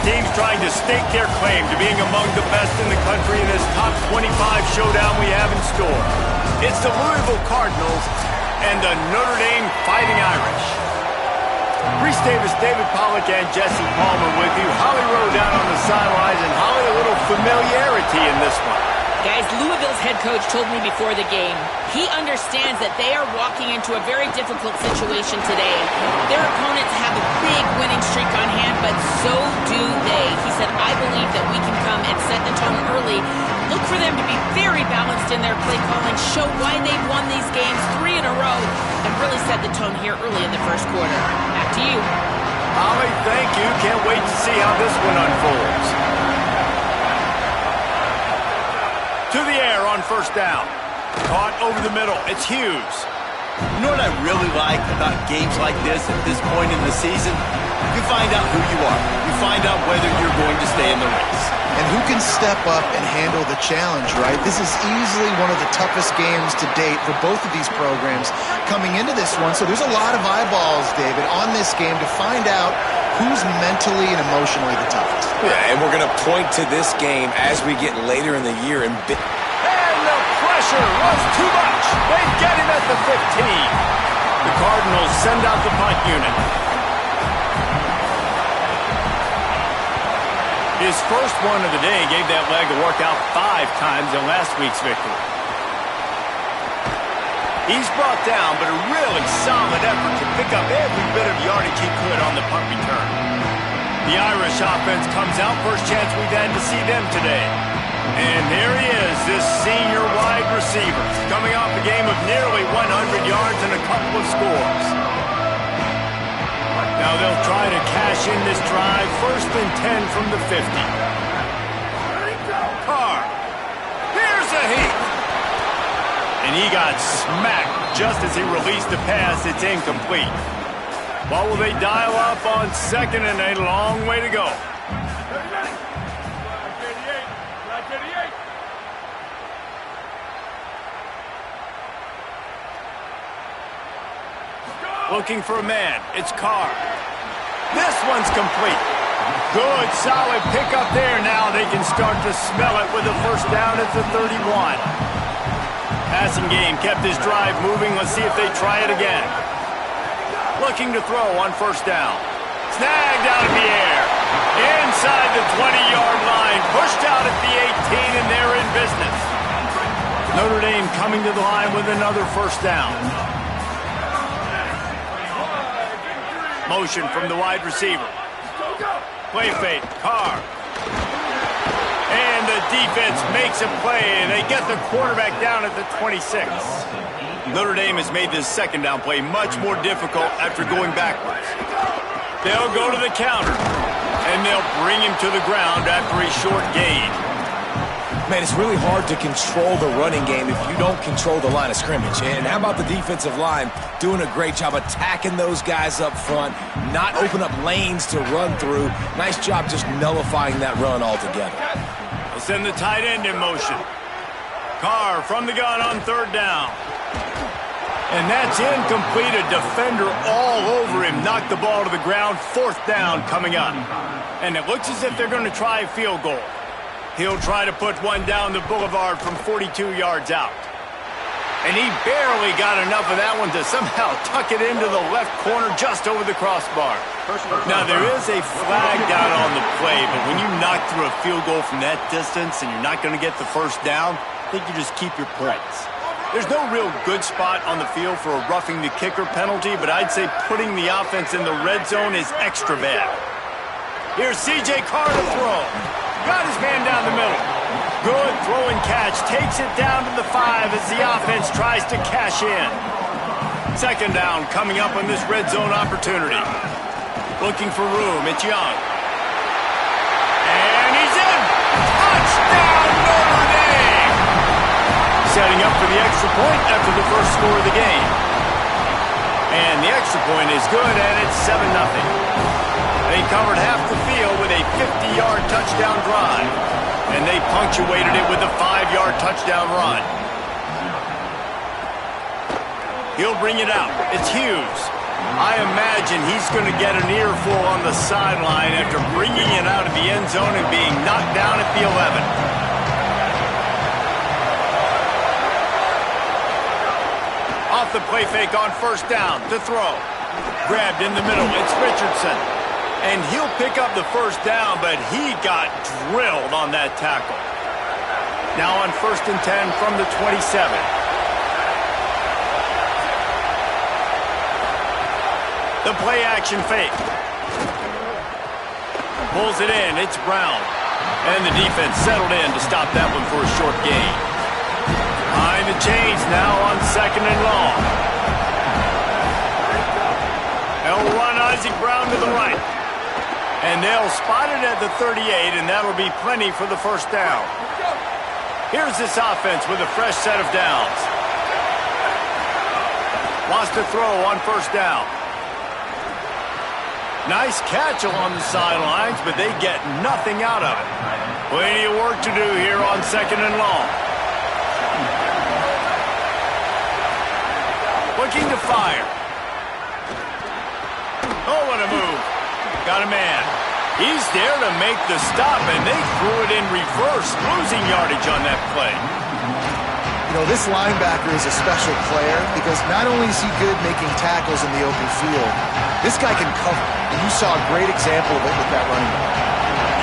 teams trying to stake their claim to being among the best in the country in this top 25 showdown we have in store. It's the Louisville Cardinals and the Notre Dame Fighting Irish. Reese Davis, David Pollack, and Jesse Palmer with you. Holly Rowe down on the sidelines, and Holly, a little familiarity in this one. Guys, Louisville's head coach told me before the game, he understands that they are walking into a very difficult situation today. Their opponents have a big winning streak on hand, but so do they. He said, I believe that we can come and set the tone early. Look for them to be very balanced in their play calling, show why they've won these games 3 in a row, and really set the tone here early in the first quarter. Back to you. Holly, thank you. Can't wait to see how this one unfolds. To the air on first down. Caught over the middle. It's Hughes. You know what I really like about games like this at this point in the season? You find out who you are. You find out whether you're going to stay in the race. And who can step up and handle the challenge, right? This is easily one of the toughest games to date for both of these programs coming into this one. So there's a lot of eyeballs, David, on this game to find out who's mentally and emotionally the toughest. Yeah, and we're going to point to this game as we get later in the year. And the pressure was too much. They get him at the 15. The Cardinals send out the punt unit. His first one of the day gave that leg a workout 5 times in last week's victory. He's brought down, but a really solid effort to pick up every bit of yardage he could on the punt return. The Irish offense comes out. First chance we've had to see them today. And there he is, this senior wide receiver, coming off a game of nearly 100 yards and a couple of scores. Now they'll try to cash in this drive. First and 10 from the 50. Carr. Here's a heat. And he got smacked just as he released the pass. It's incomplete. What will they dial up on second, and a long way to go? Looking for a man. It's Carr. This one's complete. Good, solid pickup there. Now they can start to smell it with a first down at the 31. Passing game kept this drive moving. Let's see if they try it again. Looking to throw on first down. Snagged out of the air. Inside the 20-yard line. Pushed out at the 18, and they're in business. Notre Dame coming to the line with another first down. Motion from the wide receiver. Play fake. Carr. And the defense makes a play, and they get the quarterback down at the 26. Notre Dame has made this second down play much more difficult after going backwards. They'll go to the counter, and they'll bring him to the ground after a short gain. man, it's really hard to control the running game if you don't control the line of scrimmage. And how about the defensive line doing a great job attacking those guys up front, not open up lanes to run through. Nice job just nullifying that run altogether. They'll send the tight end in motion. Carr from the gun on third down. And that's incomplete. A defender all over him. Knocked the ball to the ground. Fourth down coming up. And it looks as if they're going to try a field goal. He'll try to put one down the boulevard from 42 yards out. And he barely got enough of that one to somehow tuck it into the left corner just over the crossbar. Now, there is a flag down on the play, but when you knock through a field goal from that distance and you're not going to get the first down, I think you just keep your points. There's no real good spot on the field for a roughing the kicker penalty, but I'd say putting the offense in the red zone is extra bad. Here's C.J. Carr to throw. Got his man down the middle. Good throw and catch. Takes it down to the 5 as the offense tries to cash in. Second down coming up on this red zone opportunity. Looking for room. It's Young. And he's in. Touchdown, Notre Dame! Setting up for the extra point after the first score of the game. And the extra point is good, and it's 7-0. They covered half the field with a 50-yard touchdown drive, and they punctuated it with a 5-yard touchdown run. He'll bring it out. It's Hughes. I imagine he's going to get an earful on the sideline after bringing it out at the end zone and being knocked down at the 11. Off the play fake on first down to throw. Grabbed in the middle. It's Richardson. And he'll pick up the first down, but he got drilled on that tackle. Now on 1st and 10 from the 27. The play action fake. Pulls it in. It's Brown. And the defense settled in to stop that one for a short gain. Behind the chains now on 2nd and long. They'll run Isaac Brown to the right. And they'll spot it at the 38, and that'll be plenty for the first down. Here's this offense with a fresh set of downs. Wants to throw on first down. Nice catch along the sidelines, but they get nothing out of it. Plenty of work to do here on 2nd and long. Looking to fire. Oh, what a move. Got a man. He's there to make the stop, and they threw it in reverse, losing yardage on that play. You know, this linebacker is a special player because not only is he good making tackles in the open field, this guy can cover. And you saw a great example of it with that running back.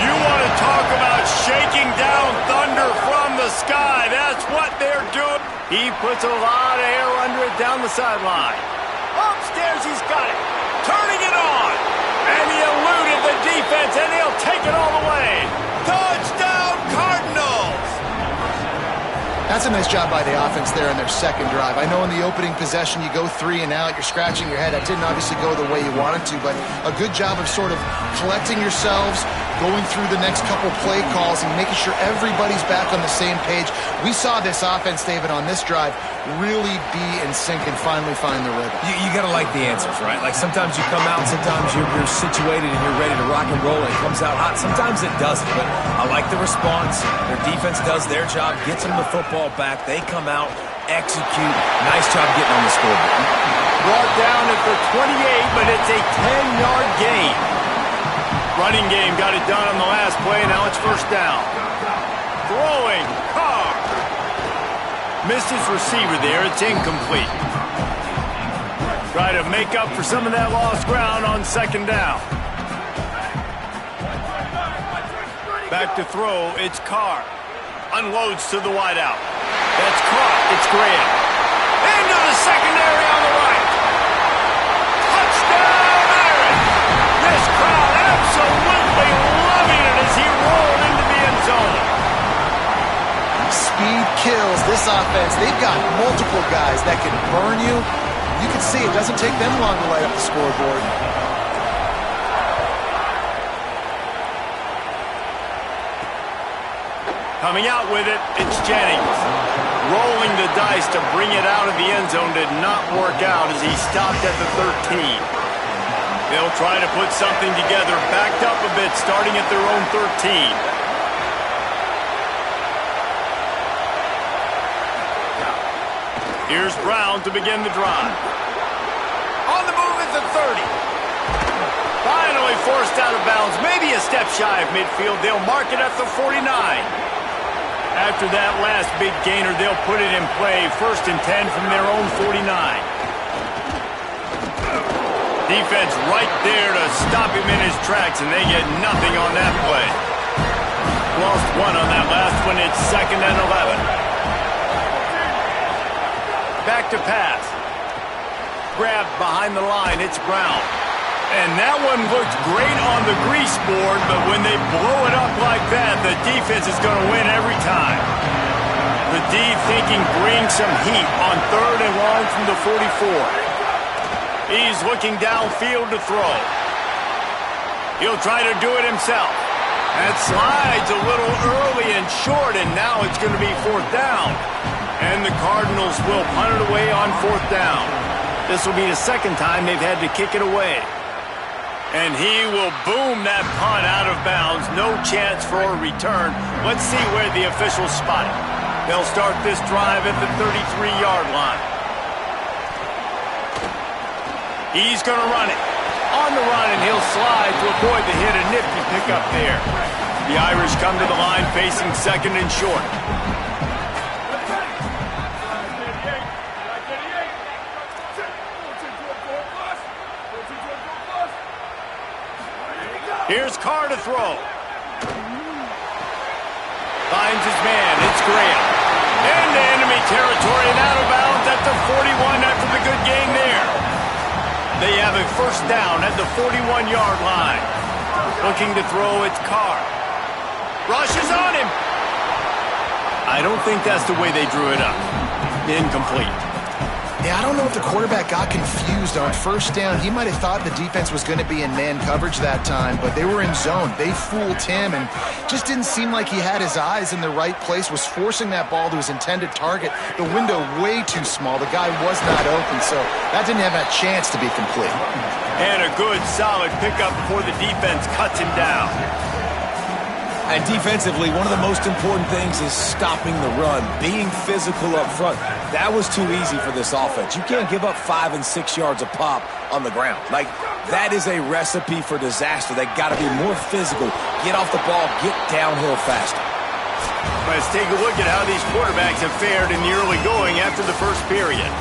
You want to talk about shaking down thunder from the sky. That's what they're doing. He puts a lot of air under it down the sideline. Upstairs, he's got it. Turning it on. And he eluded the defense, and he'll take it all the way. Touchdown, Cardinals! That's a nice job by the offense there in their second drive. I know in the opening possession you go 3 and out, you're scratching your head. That didn't obviously go the way you wanted to, but a good job of sort of collecting yourselves, going through the next couple play calls and making sure everybody's back on the same page. We saw this offense, David, on this drive really be in sync and finally find the rhythm. You got to like the answers, right? Like sometimes you come out and sometimes you're situated and you're ready to rock and roll and it comes out hot. Sometimes it doesn't, but I like the response. Their defense does their job, gets them the football back. They come out, execute. Nice job getting on the scoreboard. Brought down at the 28, but it's a 10-yard gain. Running game got it done on the last play. Now it's first down. Throwing. Carr. Missed his receiver there. It's incomplete. Try to make up for some of that lost ground on 2nd down. Back to throw. It's Carr. Unloads to the wideout. That's caught. It's Graham. Into the secondary on the right. Touchdown, Irish. This crowd absolutely loving it as he rolled into the end zone. Speed kills. This offense, they've got multiple guys that can burn you. You can see it doesn't take them long to light up the scoreboard. Coming out with it, it's Jennings. Rolling the dice to bring it out of the end zone did not work out as he stopped at the 13. They'll try to put something together, backed up a bit, starting at their own 13. Here's Brown to begin the drive. On the move at the 30. Finally forced out of bounds, maybe a step shy of midfield. They'll mark it at the 49. After that last big gainer, they'll put it in play. 1st and 10 from their own 49. Defense right there to stop him in his tracks, and they get nothing on that play. Lost one on that last one. It's 2nd and 11. Back to pass. Grabbed behind the line. It's Brown. And that one looked great on the grease board, but when they blow it up like that, the defense is going to win every time. The D thinking bring some heat on 3rd and long from the 44. He's looking downfield to throw. He'll try to do it himself. That slides a little early and short, and now it's going to be 4th down. And the Cardinals will punt it away on 4th down. This will be the 2nd time they've had to kick it away. And he will boom that punt out of bounds. No chance for a return. Let's see where the officials spot it. They'll start this drive at the 33-yard line. He's going to run it. On the run, and he'll slide to avoid the hit. A nifty pickup there. The Irish come to the line facing second and short. Here's Carr to throw. Finds his man. It's Graham. Into enemy territory and out of bounds at the 41 after the good gain there. They have a first down at the 41-yard line. Looking to throw, it's Carr. Rushes on him. I don't think that's the way they drew it up. Incomplete. Yeah, I don't know if the quarterback got confused on first down. He might have thought the defense was going to be in man coverage that time, but they were in zone. They fooled him and just didn't seem like he had his eyes in the right place, was forcing that ball to his intended target. The window way too small. The guy was not open, so that didn't have a chance to be complete. And a good, solid pickup before the defense cuts him down. And defensively, one of the most important things is stopping the run, being physical up front. That was too easy for this offense. You can't give up 5 and 6 yards a pop on the ground. Like, that is a recipe for disaster. They got to be more physical, get off the ball, get downhill faster. Let's take a look at how these quarterbacks have fared in the early going after the first period.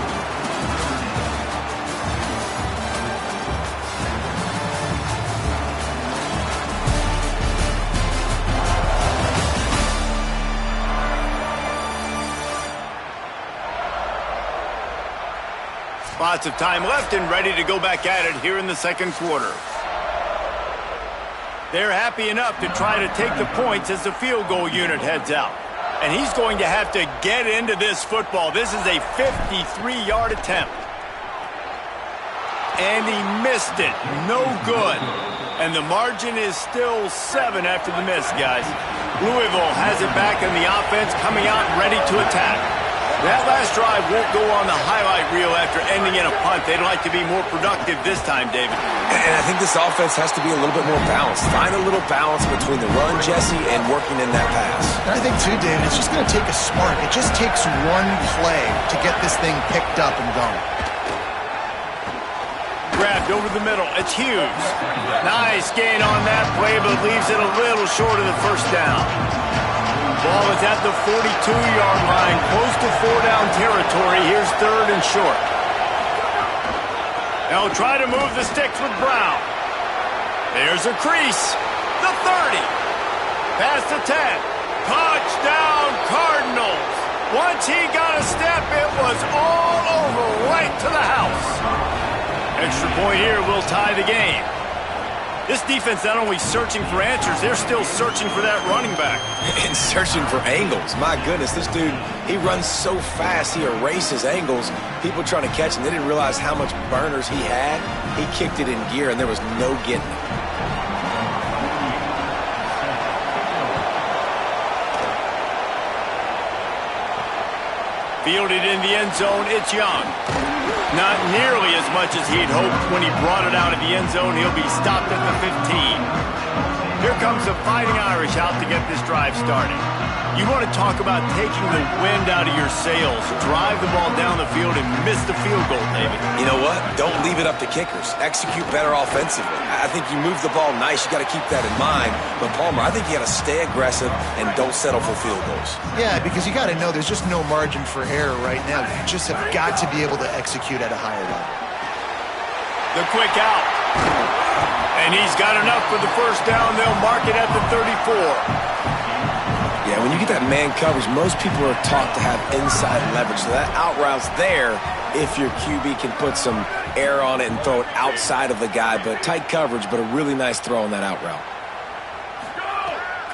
Lots of time left and ready to go back at it here in the second quarter. They're happy enough to try to take the points as the field goal unit heads out. And he's going to have to get into this football. This is a 53-yard attempt. And he missed it. No good. And the margin is still 7 after the miss, guys. Louisville has it back in the offense, coming out ready to attack. That last drive won't go on the highlight reel after ending in a punt. They'd like to be more productive this time, David. And I think this offense has to be a little bit more balanced. Find a little balance between the run, Jesse, and working in that pass. And I think, too, David, it's just going to take a spark. It just takes one play to get this thing picked up and going. Grabbed over the middle. It's Hughes. Nice gain on that play, but leaves it a little short of the first down. Ball is at the 42-yard line, close to 4-down territory. Here's third and short. They'll try to move the sticks with Brown. There's a crease. The 30. Past the 10. Touchdown, Cardinals. Once he got a step, it was all over right to the house. Extra point here will tie the game. This defense not only searching for answers, they're still searching for that running back. And searching for angles. My goodness, this dude, he runs so fast, he erases angles. People trying to catch him, they didn't realize how much burners he had. He kicked it in gear, and there was no getting it. Fielded in the end zone, it's Young. Not nearly as much as he'd hoped when he brought it out of the end zone. He'll be stopped at the 15. Here comes the Fighting Irish out to get this drive started. You want to talk about taking the wind out of your sails. Drive the ball down the field and miss the field goal, David. You know what? Don't leave it up to kickers. Execute better offensively. I think you move the ball nice. You got to keep that in mind. But, Palmer, I think you got to stay aggressive and don't settle for field goals. Yeah, because you got to know there's just no margin for error right now. You just have got to be able to execute at a higher level. The quick out. And he's got enough for the first down. They'll mark it at the 34. Yeah, when you get that man coverage, most people are taught to have inside leverage. So that out route's there if your QB can put some air on it and throw it outside of the guy. But tight coverage, but a really nice throw on that out route.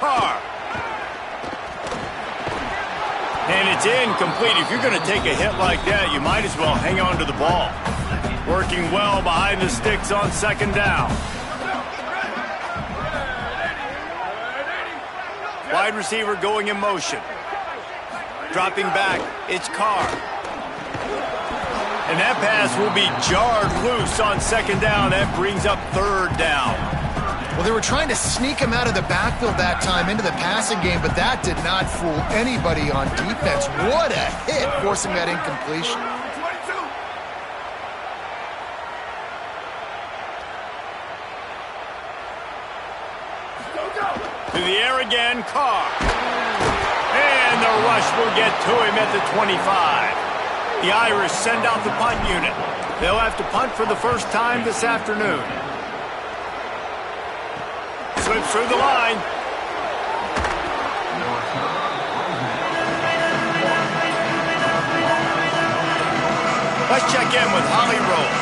Carr. And it's incomplete. If you're going to take a hit like that, you might as well hang on to the ball. Working well behind the sticks on second down. Wide receiver going in motion. Dropping back, it's Carr. And that pass will be jarred loose on second down. That brings up third down. Well, they were trying to sneak him out of the backfield that time into the passing game, but that did not fool anybody on defense. What a hit, forcing that incompletion. To the air again, Carr. And the rush will get to him at the 25. The Irish send out the punt unit. They'll have to punt for the first time this afternoon. Slips through the line. Let's check in with Holly Rowe.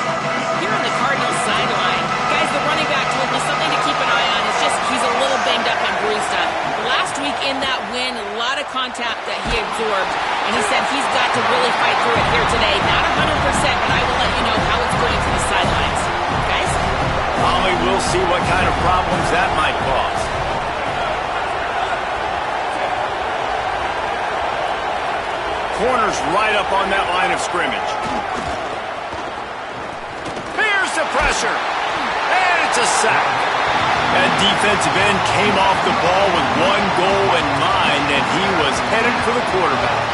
Here on the Cardinals sideline, guys, the running back told me something to keep an eye on. It's just he's a little banged up and bruised up. Last week in that win, a lot of contact that he absorbed, and he said he's got to really fight through it here today. Not 100%, but I will let you know how it's going to the sidelines. Guys? Holly will see what kind of problems that might cause. Corner's right up on that line of scrimmage. Here's the pressure. And it's a sack. That defensive end came off the ball with one goal in mind, and he was headed for the quarterback.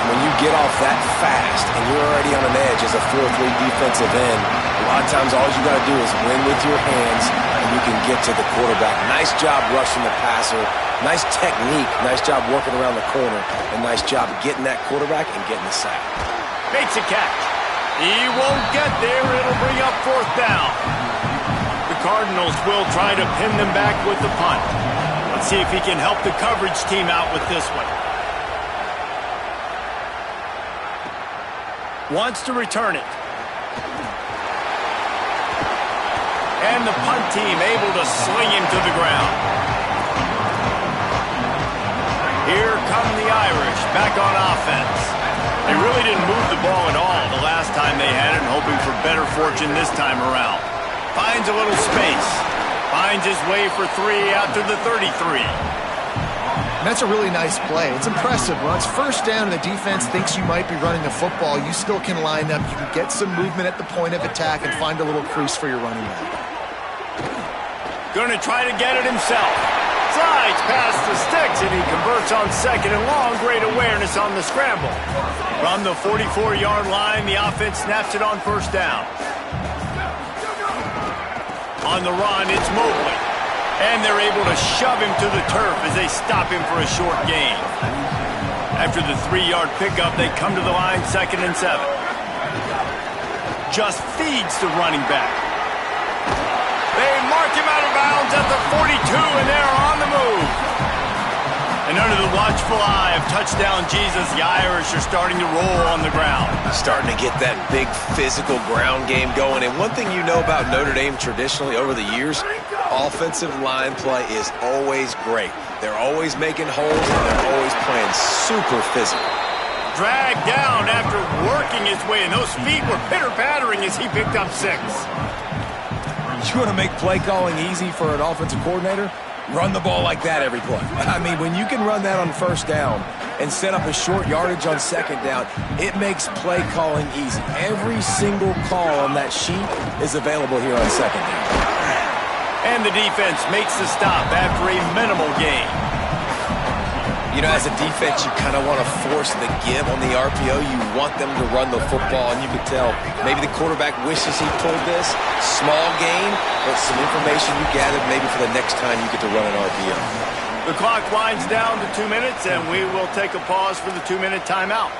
When you get off that fast and you're already on an edge as a 4-3 defensive end, a lot of times all you got to do is win with your hands and you can get to the quarterback. Nice job rushing the passer. Nice technique. Nice job working around the corner. And nice job getting that quarterback and getting the sack. Makes a catch. He won't get there. It'll bring up fourth down. The Cardinals will try to pin them back with the punt. Let's see if he can help the coverage team out with this one. Wants to return it. And the punt team able to sling him to the ground. Here come the Irish back on offense. They really didn't move the ball at all the last time they had it, hoping for better fortune this time around. Finds a little space. Finds his way for 3 out to the 33. And that's a really nice play. It's impressive. When it's first down and the defense thinks you might be running the football, you still can line up. You can get some movement at the point of attack and find a little crease for your running back. Going to try to get it himself. Slides past the sticks, and he converts on second and long. Great awareness on the scramble. From the 44-yard line, the offense snaps it on first down. On the run, it's Mobley. And they're able to shove him to the turf as they stop him for a short gain. After the 3-yard pickup, they come to the line, 2nd and 7. Just feeds the running back. They mark him out of bounds at the 42, and they're on the move. And under the watchful eye of touchdown Jesus, the Irish are starting to roll on the ground. Starting to get that big physical ground game going. And one thing you know about Notre Dame traditionally over the years, offensive line play is always great. They're always making holes, and they're always playing super physical. Dragged down after working his way, and those feet were pitter-pattering as he picked up 6. You want to make play calling easy for an offensive coordinator? Run the ball like that every play. I mean, when you can run that on first down and set up a short yardage on second down, it makes play calling easy. Every single call on that sheet is available here on second down. And the defense makes the stop after a minimal gain. You know, as a defense, you kind of want to force the give on the RPO. You want them to run the football, and you can tell maybe the quarterback wishes he pulled this. Small gain, but some information you gathered maybe for the next time you get to run an RPO. The clock winds down to 2 minutes, and we will take a pause for the 2-minute timeout.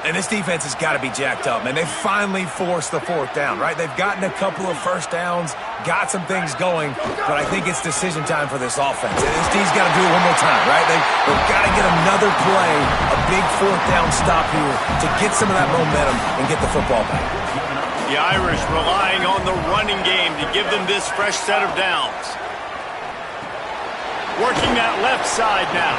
And this defense has got to be jacked up, man. They finally forced the fourth down, right? They've gotten a couple of first downs, got some things going, but I think it's decision time for this offense. And this team's got to do it one more time, right? They've got to get another play, a big fourth down stop here to get some of that momentum and get the football back. The Irish relying on the running game to give them this fresh set of downs. Working that left side now.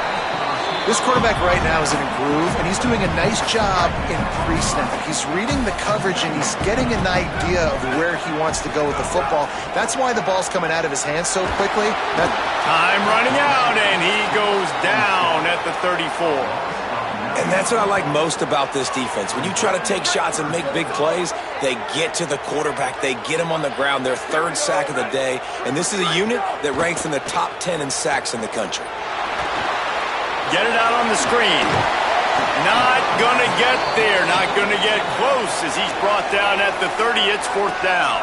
This quarterback right now is in a groove, and he's doing a nice job in pre-snap. He's reading the coverage, and he's getting an idea of where he wants to go with the football. That's why the ball's coming out of his hands so quickly. Time running out, and he goes down at the 34. And that's what I like most about this defense. When you try to take shots and make big plays, they get to the quarterback. They get him on the ground, their 3rd sack of the day. And this is a unit that ranks in the top 10 in sacks in the country. Get it out on the screen. Not going to get there. Not going to get close as he's brought down at the 30. It's 4th down.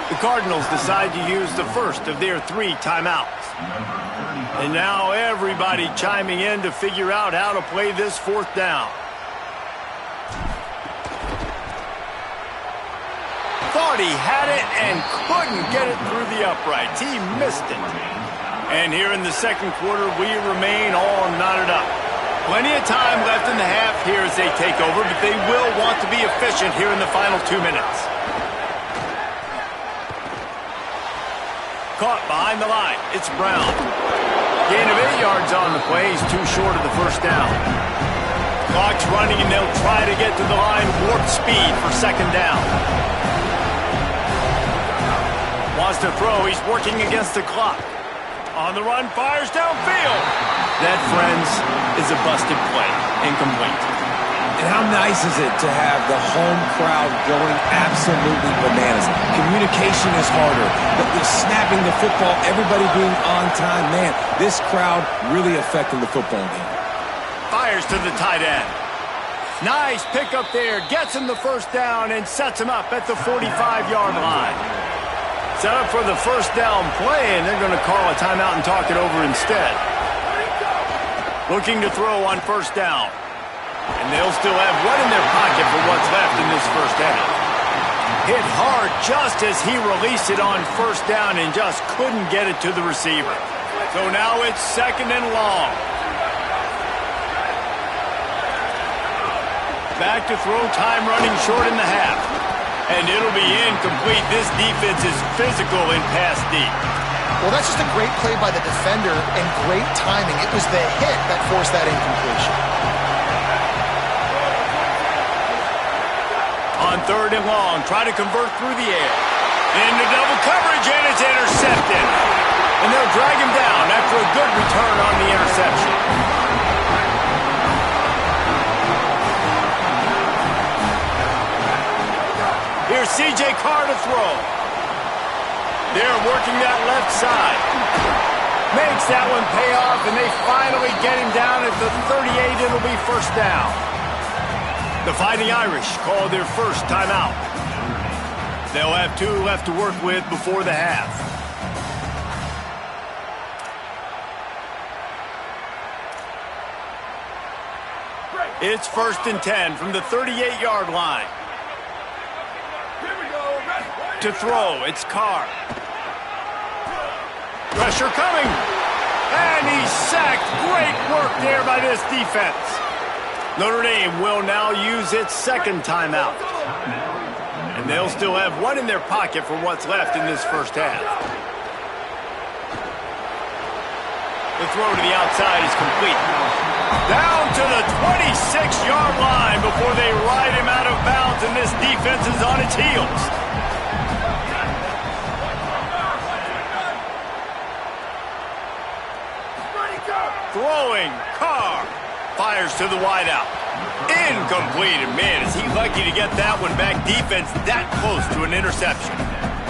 The Cardinals decide to use the first of their 3 timeouts. And now everybody chiming in to figure out how to play this 4th down. Thought he had it and couldn't get it through the uprights. He missed it. And here in the second quarter, we remain all knotted up. Plenty of time left in the half here as they take over, but they will want to be efficient here in the final 2 minutes. Caught behind the line. It's Brown. Gain of 8 yards on the play. He's too short of the first down. Clock's running, and they'll try to get to the line warp speed for second down. Wants to throw. He's working against the clock. On the run, fires downfield. That, friends, is a busted play. Incomplete. And how nice is it to have the home crowd going absolutely bananas? Communication is harder, but the snapping the football, everybody being on time, man, this crowd really affecting the football game. Fires to the tight end. Nice pick up there. Gets him the first down and sets him up at the 45-yard line. Set up for the first down play, and they're going to call a timeout and talk it over instead. Looking to throw on first down. And they'll still have one in their pocket for what's left in this first half. Hit hard just as he released it on first down and just couldn't get it to the receiver. So now it's second and long. Back to throw, time running short in the half. And it'll be incomplete. This defense is physical and pass deep. Well, that's just a great play by the defender and great timing. It was the hit that forced that incompletion. On third and long, try to convert through the air. Into double coverage, and it's intercepted. And they'll drag him down after a good return on the interception. Here's C.J. Carr to throw. They're working that left side. Makes that one pay off, and they finally get him down at the 38. It'll be first down. The Fighting Irish call their first timeout. They'll have 2 left to work with before the half. It's first and 10 from the 38-yard line. To throw, it's Carr. Pressure coming. And he's sacked. Great work there by this defense. Notre Dame will now use its second timeout. And they'll still have 1 in their pocket for what's left in this first half. The throw to the outside is complete. Down to the 26-yard line before they ride him out of bounds, and this defense is on its heels. Throwing, Carr fires to the wideout. Incomplete, and man, is he lucky to get that one back. Defense that close to an interception.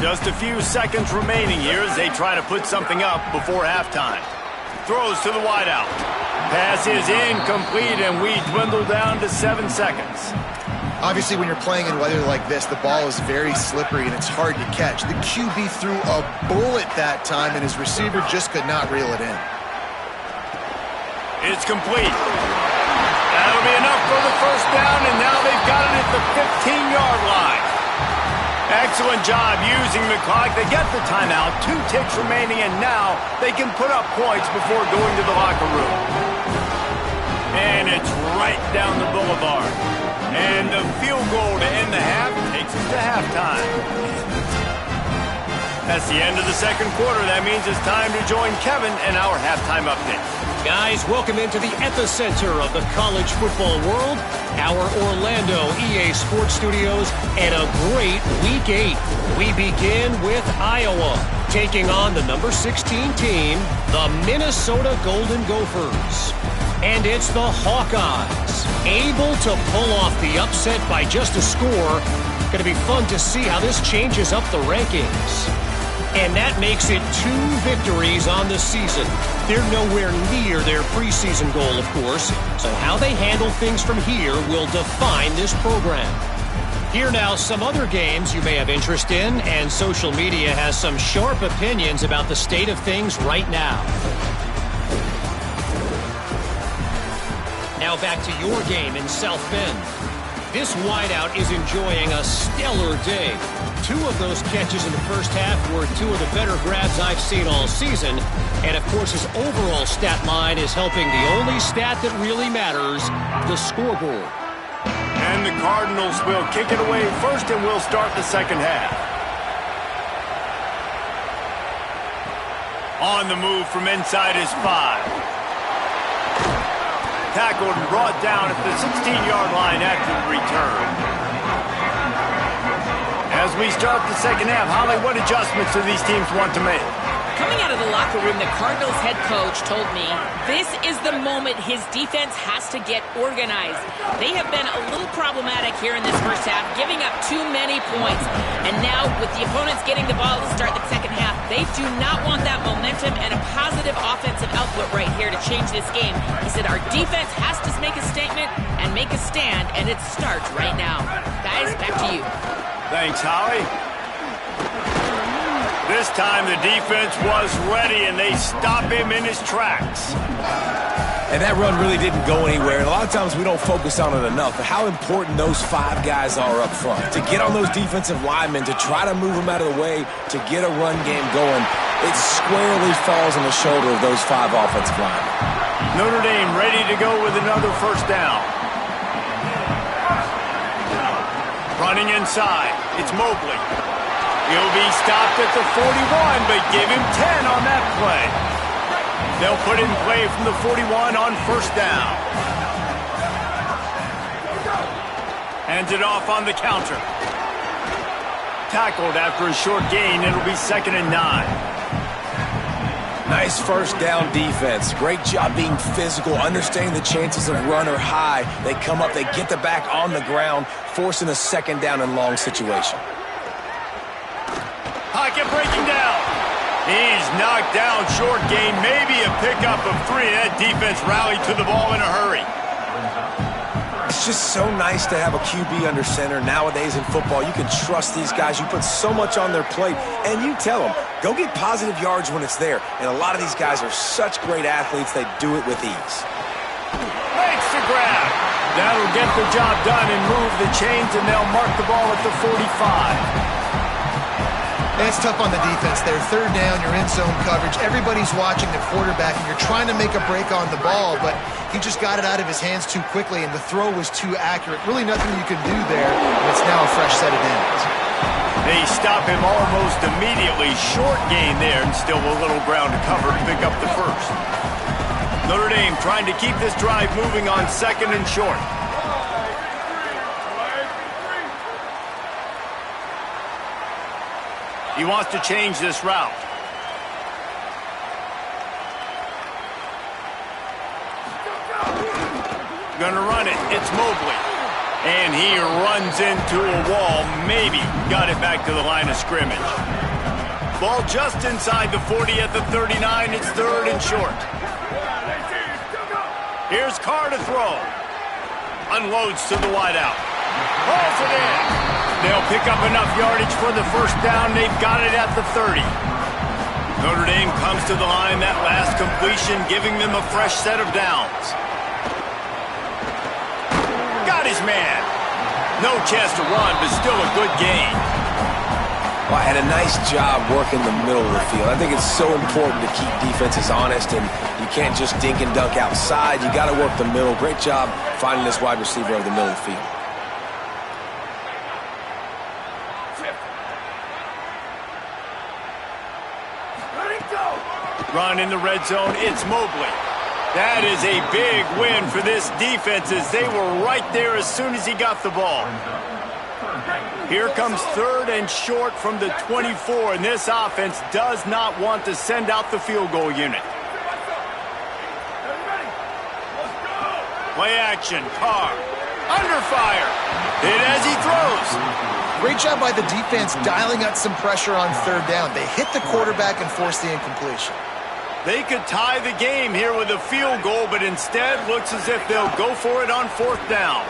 Just a few seconds remaining here as they try to put something up before halftime. Throws to the wideout. Pass is incomplete, and we dwindle down to 7 seconds. Obviously, when you're playing in weather like this, the ball is very slippery and it's hard to catch. The QB threw a bullet that time, and his receiver just could not reel it in. It's complete. That'll be enough for the first down, and now they've got it at the 15-yard line. Excellent job using the clock. They get the timeout, 2 ticks remaining, and now they can put up points before going to the locker room. And it's right down the boulevard. And the field goal to end the half takes us to halftime. That's the end of the second quarter. That means it's time to join Kevin in our halftime update. Guys, welcome into the epicenter of the college football world, our Orlando EA Sports Studios, and a great Week 8. We begin with Iowa, taking on the number 16 team, the Minnesota Golden Gophers. And it's the Hawkeyes, able to pull off the upset by just a score. Going to be fun to see how this changes up the rankings. And that makes it 2 victories on the season. They're nowhere near their preseason goal, of course. So how they handle things from here will define this program. Here now, some other games you may have interest in, and social media has some sharp opinions about the state of things right now. Now back to your game in South Bend. This wideout is enjoying a stellar day. 2 of those catches in the first half were 2 of the better grabs I've seen all season. And, of course, his overall stat line is helping the only stat that really matters, the scoreboard. And the Cardinals will kick it away first, and we'll start the second half. On the move from inside his 5. Tackled and brought down at the 16-yard line after the return. As we start the second half, Holly, what adjustments do these teams want to make? Coming out of the locker room, the Cardinals head coach told me this is the moment his defense has to get organized. They have been a little problematic here in this first half, giving up too many points. And now, with the opponents getting the ball to start the second half, they do not want that momentum and a positive offensive output right here to change this game. He said our defense has to make a statement and make a stand, and it starts right now. Guys, back to you. Thanks, Holly. This time the defense was ready, and they stop him in his tracks. And that run really didn't go anywhere. And a lot of times we don't focus on it enough, but how important those 5 guys are up front. To get on those defensive linemen, to try to move them out of the way, to get a run game going, it squarely falls on the shoulder of those 5 offensive linemen. Notre Dame ready to go with another first down. Running inside, it's Mobley. He'll be stopped at the 41, but give him 10 on that play. They'll put in play from the 41 on first down. Hands it off on the counter. Tackled after a short gain. It'll be 2nd and 9. Nice first down defense. Great job being physical, understanding the chances of run are high. They come up, they get the back on the ground, forcing a 2nd down and long situation. Pocket breaking down. He's knocked down, short gain, maybe a pickup of 3. That defense rallied to the ball in a hurry. It's just so nice to have a QB under center. Nowadays in football, you can trust these guys. You put so much on their plate, and you tell them, go get positive yards when it's there. And a lot of these guys are such great athletes, they do it with ease. Makes the grab. That'll get the job done and move the chains, and they'll mark the ball at the 45. It's tough on the defense there. 3rd down, you're in zone coverage. Everybody's watching the quarterback, and you're trying to make a break on the ball, but he just got it out of his hands too quickly, and the throw was too accurate. Really nothing you can do there, and it's now a fresh set of downs. They stop him almost immediately. Short gain there, and still a little ground to cover to pick up the first. Notre Dame trying to keep this drive moving on 2nd and short. He wants to change this route. Gonna run it. It's Mobley. And he runs into a wall. Maybe got it back to the line of scrimmage. Ball just inside the 40 at the 39. It's 3rd and short. Here's Carr to throw. Unloads to the wideout. Hauls it in. They'll pick up enough yardage for the first down. They've got it at the 30. Notre Dame comes to the line. That last completion giving them a fresh set of downs. Got his man. No chance to run, but still a good gain. Well, and a nice job working the middle of the field. I think it's so important to keep defenses honest, and you can't just dink and dunk outside. You got to work the middle. Great job finding this wide receiver over the middle of the field. Run in the red zone, it's Mobley. That is a big win for this defense as they were right there as soon as he got the ball. Here comes 3rd and short from the 24, and this offense does not want to send out the field goal unit. Play action, Carr. Under fire. Hit as he throws. Great job by the defense dialing up some pressure on 3rd down. They hit the quarterback and forced the incompletion. They could tie the game here with a field goal, but instead looks as if they'll go for it on 4th down.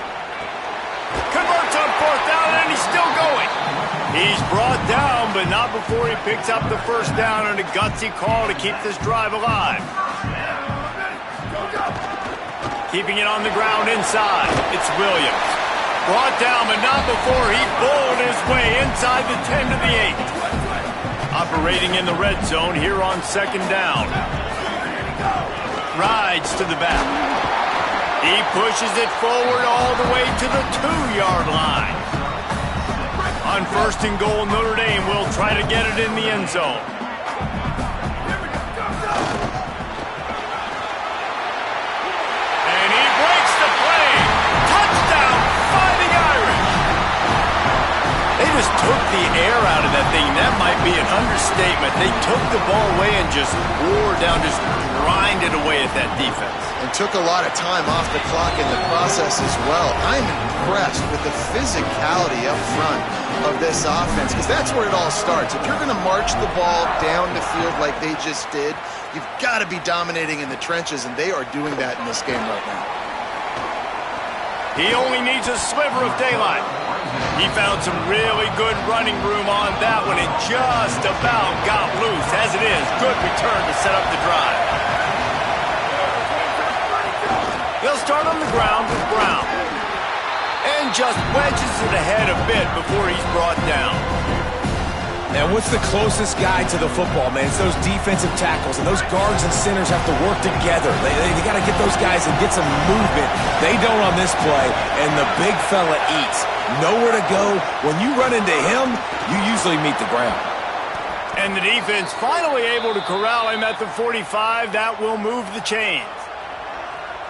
Converts on 4th down, and and he's still going. He's brought down, but not before he picks up the first down and a gutsy call to keep this drive alive. Keeping it on the ground inside. It's Williams. Brought down, but not before he bowled his way inside the 10 to the 8. Operating in the red zone here on second down. Rides to the back. He pushes it forward all the way to the 2-yard line. On first and goal, Notre Dame will try to get it in the end zone. And he breaks the play. Touchdown, Fighting Irish. They just took the air out of that thing. That might be an understatement. They took the ball away and just wore down, just grinded away at that defense. And took a lot of time off the clock in the process as well. I'm impressed with the physicality up front of this offense, because that's where it all starts. If you're going to march the ball down the field like they just did, you've got to be dominating in the trenches, and they are doing that in this game right now. He only needs a sliver of daylight. He found some really good running room on that one and just about got loose. As it is, good return to set up the drive. They'll start on the ground with Brown. And just wedges it ahead a bit before he's brought down. And what's the closest guy to the football, man? It's those defensive tackles, and those guards and centers have to work together. They got to get those guys and get some movement. They don't on this play, and the big fella eats. Nowhere to go. When you run into him, you usually meet the ground. And the defense finally able to corral him at the 45. That will move the chains.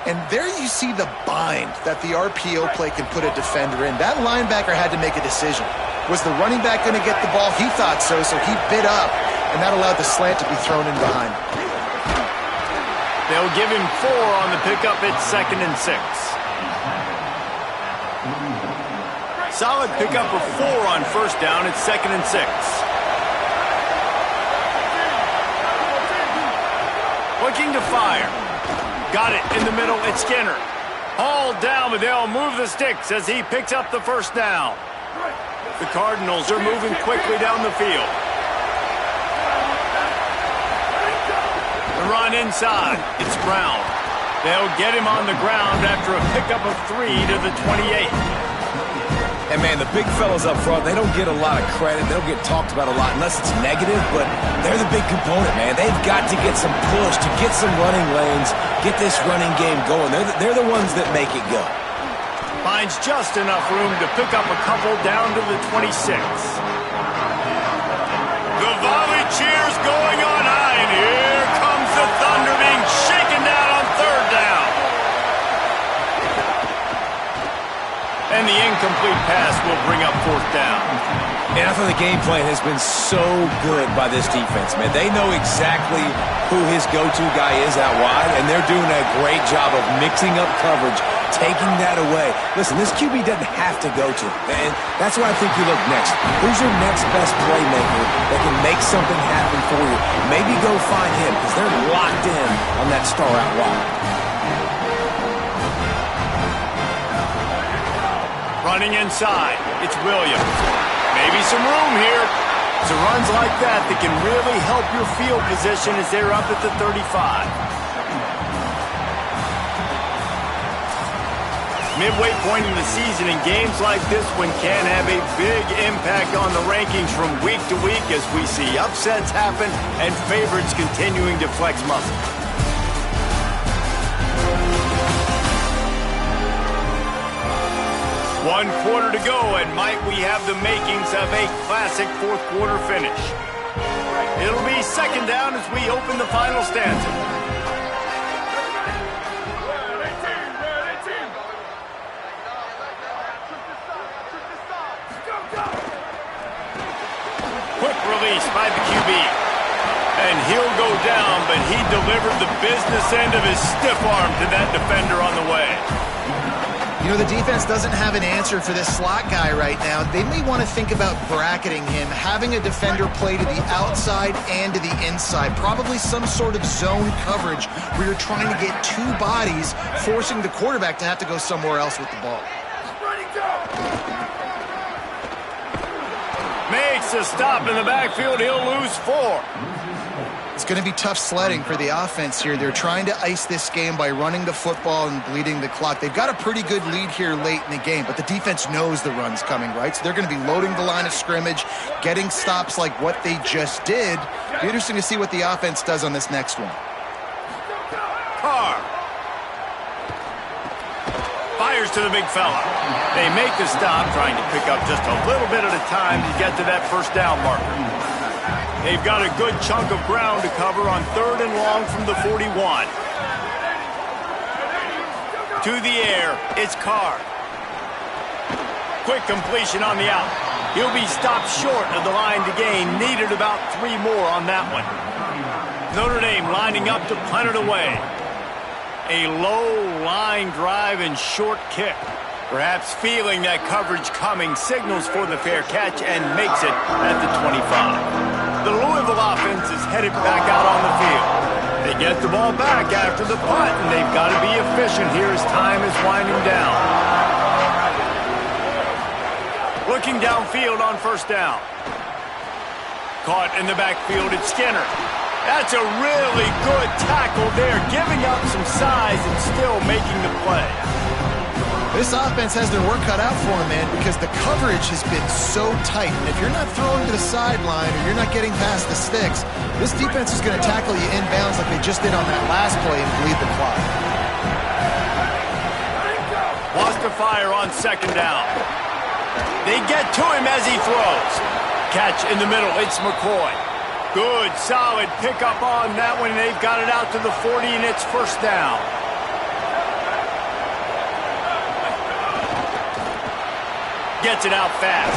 And there you see the bind that the RPO play can put a defender in. That linebacker had to make a decision. Was the running back going to get the ball? He thought so, so he bit up, and that allowed the slant to be thrown in behind. They'll give him 4 on the pickup. It's 2nd and 6. Solid pickup of 4 on first down. It's 2nd and 6. Looking to fire. Got it in the middle. It's Skinner. Hauled down, but they'll move the sticks as he picks up the first down. The Cardinals are moving quickly down the field. The run inside. It's Brown. They'll get him on the ground after a pickup of 3 to the 28. And, man, the big fellas up front, they don't get a lot of credit. They don't get talked about a lot unless it's negative, but they're the big component, man. They've got to get some push, to get some running lanes, get this running game going. They're the ones that make it go. Finds just enough room to pick up a couple down to the 26. The volley cheers going on high, and here comes the Thunder being shaken down on third down. And the incomplete pass will bring up fourth down. And I thought the game plan has been so good by this defense, man. They know exactly who his go-to guy is out wide, and they're doing a great job of mixing up coverage, taking that away. Listen, this QB doesn't have to go to him, and that's where I think you look next. Who's your next best playmaker that can make something happen for you? Maybe go find him, because they're locked in on that star out wide. Running inside, it's Williams. Maybe some room here. So runs like that can really help your field position as they're up at the 35. Midway point in the season, and games like this one can have a big impact on the rankings from week to week as we see upsets happen and favorites continuing to flex muscle. One quarter to go, and might we have the makings of a classic fourth quarter finish. It'll be second down as we open the final stanza. Quick release by the QB. And he'll go down, but he delivered the business end of his stiff arm to that defender on the way. You know, the defense doesn't have an answer for this slot guy right now. They may want to think about bracketing him, having a defender play to the outside and to the inside. Probably some sort of zone coverage where you're trying to get 2 bodies, forcing the quarterback to have to go somewhere else with the ball. Makes a stop in the backfield. He'll lose 4. It's going to be tough sledding for the offense here. They're trying to ice this game by running the football and bleeding the clock. They've got a pretty good lead here late in the game, but the defense knows the run's coming, right? So they're going to be loading the line of scrimmage, getting stops like what they just did. It'll be interesting to see what the offense does on this next one. Carr fires to the big fella. They make the stop, trying to pick up just a little bit at a time to get to that first down marker. They've got a good chunk of ground to cover on 3rd and long from the 41. To the air, it's Carr. Quick completion on the out. He'll be stopped short of the line to gain. Needed about 3 more on that one. Notre Dame lining up to punt it away. A low line drive and short kick. Perhaps feeling that coverage coming, signals for the fair catch and makes it at the 25. The Louisville offense is headed back out on the field. They get the ball back after the punt, and they've got to be efficient here as time is winding down. Looking downfield on first down. Caught in the backfield, it's Skinner. That's a really good tackle there, giving up some size and still making the play. This offense has their work cut out for them, man, because the coverage has been so tight. And if you're not throwing to the sideline or you're not getting past the sticks, this defense is going to tackle you inbounds like they just did on that last play and bleed the clock. Lost to fire on 2nd down. They get to him as he throws. Catch in the middle, it's McCoy. Good, solid pickup on that one. They've got it out to the 40, and it's first down. Gets it out fast.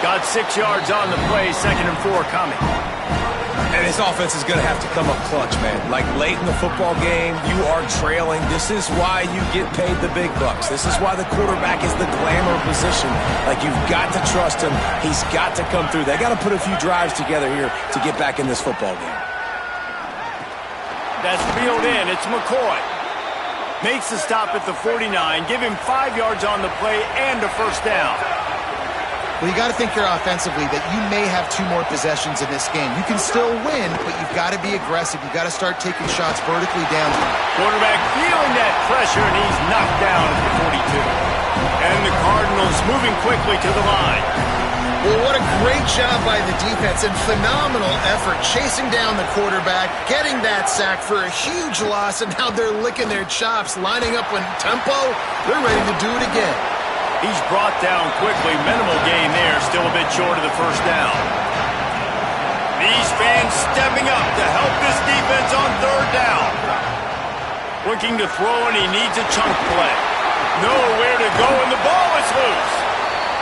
Got 6 yards on the play, 2nd and 4 coming. And this offense is going to have to come up clutch, man. Like late in the football game, you are trailing. This is why you get paid the big bucks. This is why the quarterback is the glamour position. Like, you've got to trust him. He's got to come through. They got to put a few drives together here to get back in this football game. That's reeled in. It's McCoy. Makes the stop at the 49. Give him 5 yards on the play and a first down. Well, you got to think here offensively that you may have 2 more possessions in this game. You can still win, but you've got to be aggressive. You've got to start taking shots vertically down. Quarterback feeling that pressure, and he's knocked down at the 42. And the Cardinals moving quickly to the line. Well, what a great job by the defense and phenomenal effort chasing down the quarterback, getting that sack for a huge loss, and now they're licking their chops, lining up in tempo. They're ready to do it again. He's brought down quickly. Minimal gain there. Still a bit short of the first down. These fans stepping up to help this defense on 3rd down. Looking to throw, and he needs a chunk play. Nowhere to go, and the ball is loose.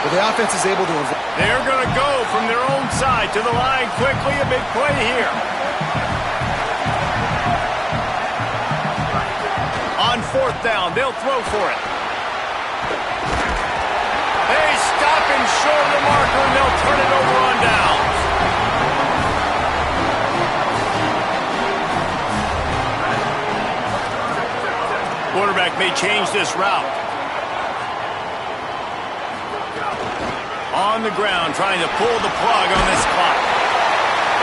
Well, the offense is able to avoid. They're going to go from their own side to the line quickly. A big play here. On 4th down, they'll throw for it. They stop him short of the marker, and they'll turn it over on downs. Quarterback may change this route. On the ground, trying to pull the plug on this clock.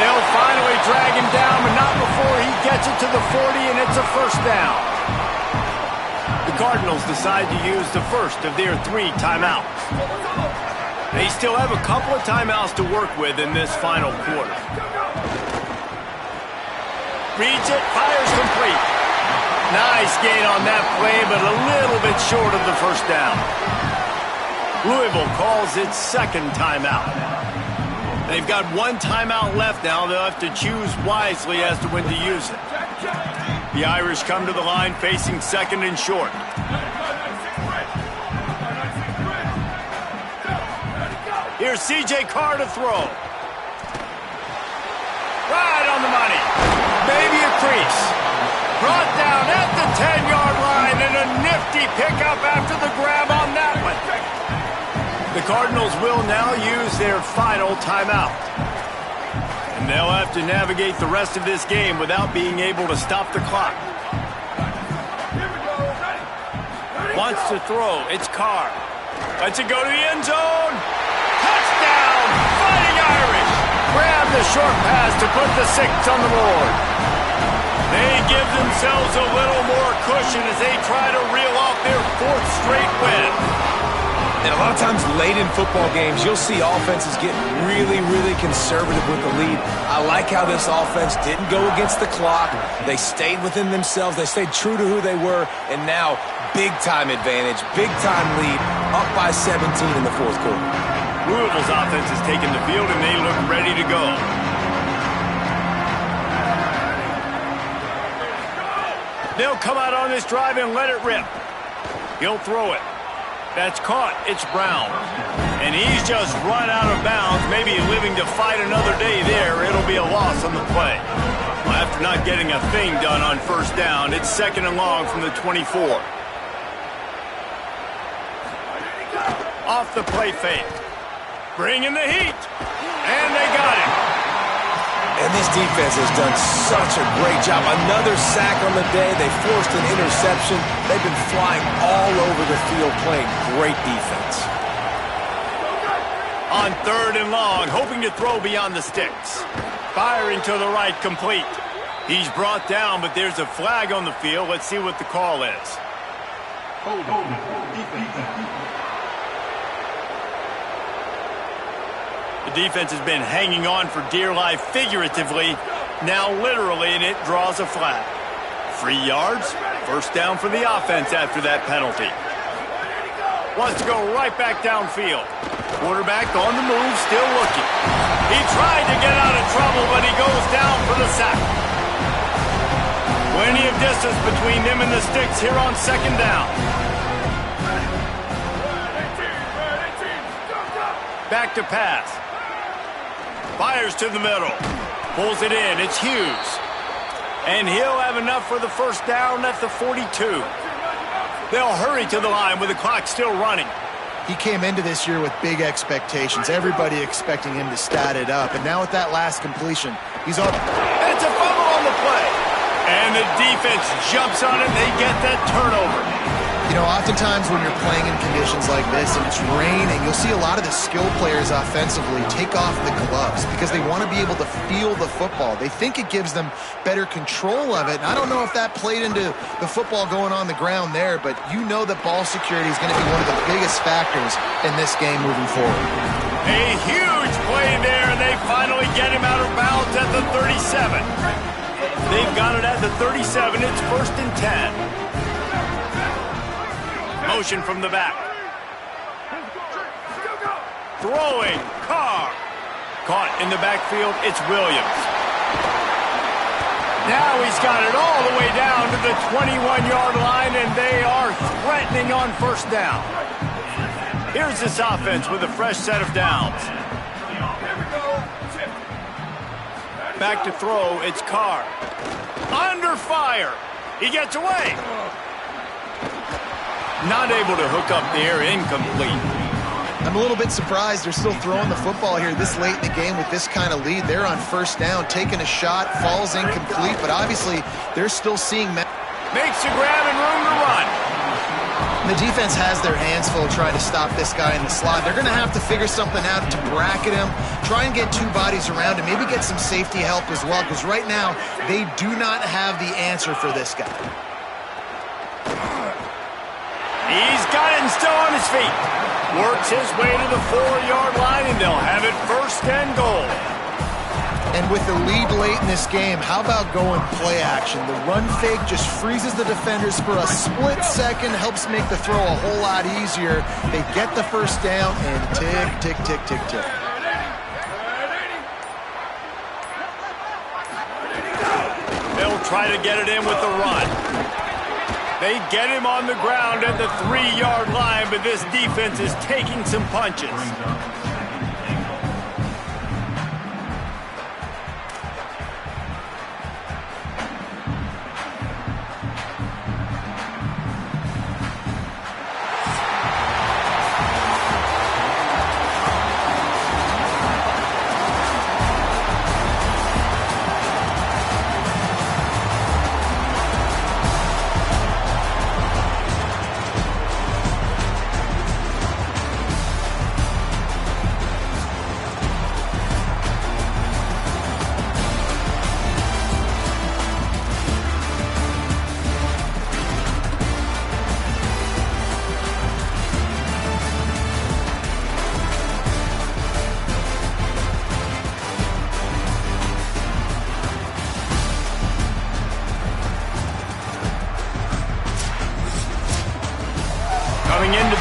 They'll finally drag him down, but not before he gets it to the 40, and it's a first down. The Cardinals decide to use the first of their 3 timeouts. They still have a couple of timeouts to work with in this final quarter. Reads it, fires complete. Nice gain on that play, but a little bit short of the first down. Louisville calls its 2nd timeout. They've got 1 timeout left now. They'll have to choose wisely as to when to use it. The Irish come to the line facing 2nd and short. Here's C.J. Carr to throw. Right on the money. Maybe a crease. Brought down at the 10-yard line, and a nifty pickup after the grab on that one. The Cardinals will now use their final timeout. And they'll have to navigate the rest of this game without being able to stop the clock. Wants to throw. It's Carr. Lets it go to the end zone. Touchdown, with a short pass to put the 6 on the board. They give themselves a little more cushion as they try to reel off their 4th straight win. And a lot of times late in football games, you'll see offenses get really, really conservative with the lead. I like how this offense didn't go against the clock. They stayed within themselves. They stayed true to who they were. And now, big-time advantage, big-time lead, up by 17 in the 4th quarter. Louisville's offense has taken the field, and they look ready to go. They'll come out on this drive and let it rip. He'll throw it. That's caught. It's Brown. And he's just run out of bounds, maybe living to fight another day there. It'll be a loss on the play. Well, after not getting a thing done on 1st down, it's 2nd and long from the 24. Off the play fake. Bring in the heat. And they got it. And this defense has done such a great job. Another sack on the day. They forced an interception. They've been flying all over the field playing great defense. On 3rd and long, hoping to throw beyond the sticks. Firing to the right, complete. He's brought down, but there's a flag on the field. Let's see what the call is. The defense has been hanging on for dear life figuratively, now literally, and it draws a flag. 3 yards, 1st down for the offense after that penalty. Wants to go right back downfield. Quarterback on the move, still looking. He tried to get out of trouble, but he goes down for the sack. Plenty of distance between them and the sticks here on 2nd down. Back to pass. Fires to the middle. Pulls it in. It's Hughes. And he'll have enough for the 1st down at the 42. They'll hurry to the line with the clock still running. He came into this year with big expectations. Everybody expecting him to stat it up. And now with that last completion, he's on. It's a fumble on the play. And the defense jumps on it. They get that turnover. You know, oftentimes when you're playing in conditions like this and it's raining, you'll see a lot of the skill players offensively take off the gloves because they want to be able to feel the football. They think it gives them better control of it. And I don't know if that played into the football going on the ground there, but you know that ball security is going to be one of the biggest factors in this game moving forward. A huge play there, and they finally get him out of bounds at the 37. They've got it at the 37. It's 1st and 10. Motion from the back. Throwing. Carr. Caught in the backfield. It's Williams. Now he's got it all the way down to the 21-yard line, and they are threatening on 1st down. Here's this offense with a fresh set of downs. Back to throw. It's Carr. Under fire. He gets away. Not able to hook up there, incomplete. I'm a little bit surprised they're still throwing the football here this late in the game with this kind of lead. They're on 1st down, taking a shot, falls incomplete, but obviously they're still seeing... Makes a grab and room to run. The defense has their hands full trying to stop this guy in the slot. They're going to have to figure something out to bracket him, try and get 2 bodies around him, maybe get some safety help as well, because right now they do not have the answer for this guy. He's got it and still on his feet. Works his way to the 4-yard line, and they'll have it 1st and goal. And with the lead late in this game, how about going play action? The run fake just freezes the defenders for a split second, helps make the throw a whole lot easier. They get the 1st down, and tick, tick, tick, tick, tick. They'll try to get it in with the run. They get him on the ground at the 3-yard line, but this defense is taking some punches.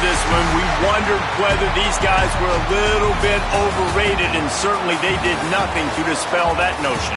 this one, we wondered whether these guys were a little bit overrated, and certainly they did nothing to dispel that notion.